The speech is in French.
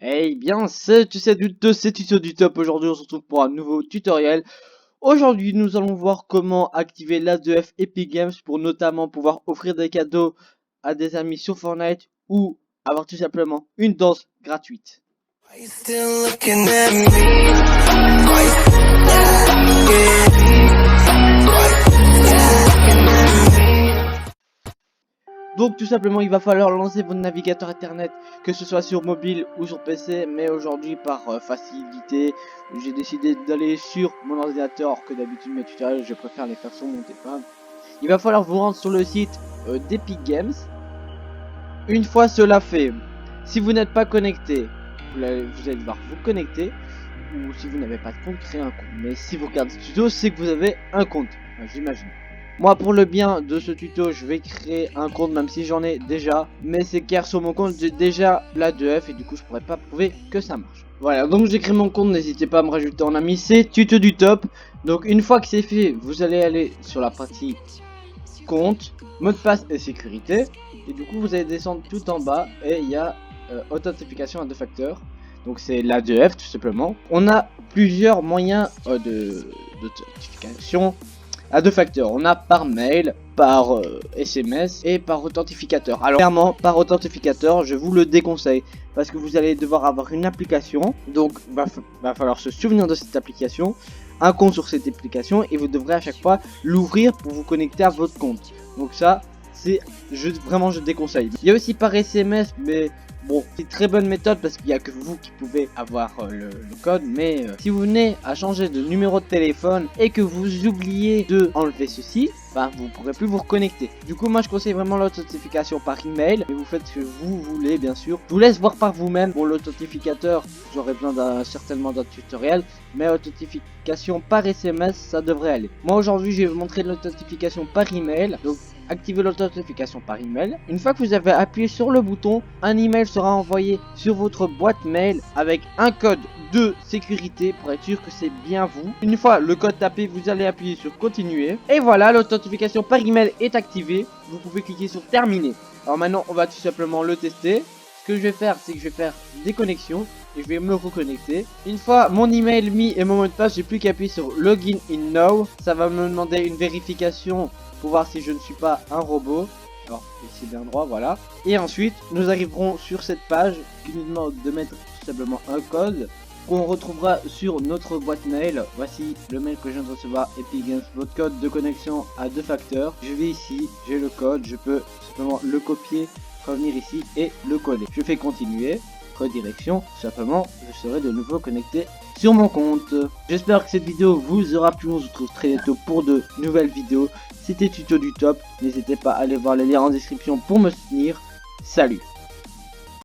Eh bien, c'est tuto du top. Aujourd'hui, on se retrouve pour un nouveau tutoriel. Aujourd'hui, nous allons voir comment activer l'A2F Epic Games pour notamment pouvoir offrir des cadeaux à des amis sur Fortnite ou avoir tout simplement une danse gratuite. Are you still looking at me? Donc tout simplement il va falloir lancer votre navigateur internet, que ce soit sur mobile ou sur PC, mais aujourd'hui par facilité j'ai décidé d'aller sur mon ordinateur, alors que d'habitude mes tutoriels je préfère les faire sur mon téléphone. Il va falloir vous rendre sur le site d'Epic Games. Une fois cela fait, si vous n'êtes pas connecté, vous allez devoir vous connecter, ou si vous n'avez pas de compte, créer un compte. Mais si vous regardez ce tuto, c'est que vous avez un compte, enfin, j'imagine. Moi, pour le bien de ce tuto, je vais créer un compte, même si j'en ai déjà. Mais c'est car sur mon compte, j'ai déjà l'A2F et du coup, je pourrais pas prouver que ça marche. Voilà, donc j'ai créé mon compte, n'hésitez pas à me rajouter en ami, c'est tuto du top. Donc une fois que c'est fait, vous allez aller sur la partie compte, mot de passe et sécurité. Et du coup, vous allez descendre tout en bas et il y a authentification à 2 facteurs. Donc c'est l'A2F tout simplement. On a plusieurs moyens d'authentification à 2 facteurs. On a par mail, par SMS et par authentificateur. Alors clairement, par authentificateur, je vous le déconseille parce que vous allez devoir avoir une application. Donc va falloir se souvenir de cette application, un compte sur cette application et vous devrez à chaque fois l'ouvrir pour vous connecter à votre compte. Donc ça, c'est vraiment je déconseille. Il y a aussi par SMS, mais bon, c'est une très bonne méthode parce qu'il n'y a que vous qui pouvez avoir le code. Mais si vous venez à changer de numéro de téléphone et que vous oubliez de enlever ceci, bah, vous ne pourrez plus vous reconnecter. Du coup, moi je conseille vraiment l'authentification par email. Et vous faites ce que vous voulez, bien sûr. Je vous laisse voir par vous-même. Pour l'authentificateur, j'aurai besoin certainement d'un tutoriel. Mais authentification par SMS, ça devrait aller. Moi aujourd'hui, je vais vous montrer l'authentification par email. Donc, activez l'authentification par email. Une fois que vous avez appuyé sur le bouton, un email sera envoyé sur votre boîte mail avec un code de sécurité pour être sûr que c'est bien vous. Une fois le code tapé, vous allez appuyer sur continuer. Et voilà, l'authentification par email est activée. Vous pouvez cliquer sur terminer. Alors maintenant, on va tout simplement le tester. Ce que je vais faire, c'est que je vais faire des connexions et je vais me reconnecter. Une fois mon email mis et mon mot de passe, j'ai plus qu'à appuyer sur login in now. Ça va me demander une vérification pour voir si je ne suis pas un robot. Alors ici bien droit, voilà. Et ensuite nous arriverons sur cette page qui nous demande de mettre tout simplement un code qu'on retrouvera sur notre boîte mail. Voici le mail que je viens de recevoir, Epic Games, votre code de connexion à 2 facteurs. Je vais ici, j'ai le code, je peux simplement le copier, revenir ici et le coller. Je fais continuer, redirection, tout simplement je serai de nouveau connecté sur mon compte. J'espère que cette vidéo vous aura plu. On se retrouve très bientôt pour de nouvelles vidéos. C'était tuto du top. N'hésitez pas à aller voir les liens en description pour me soutenir. Salut.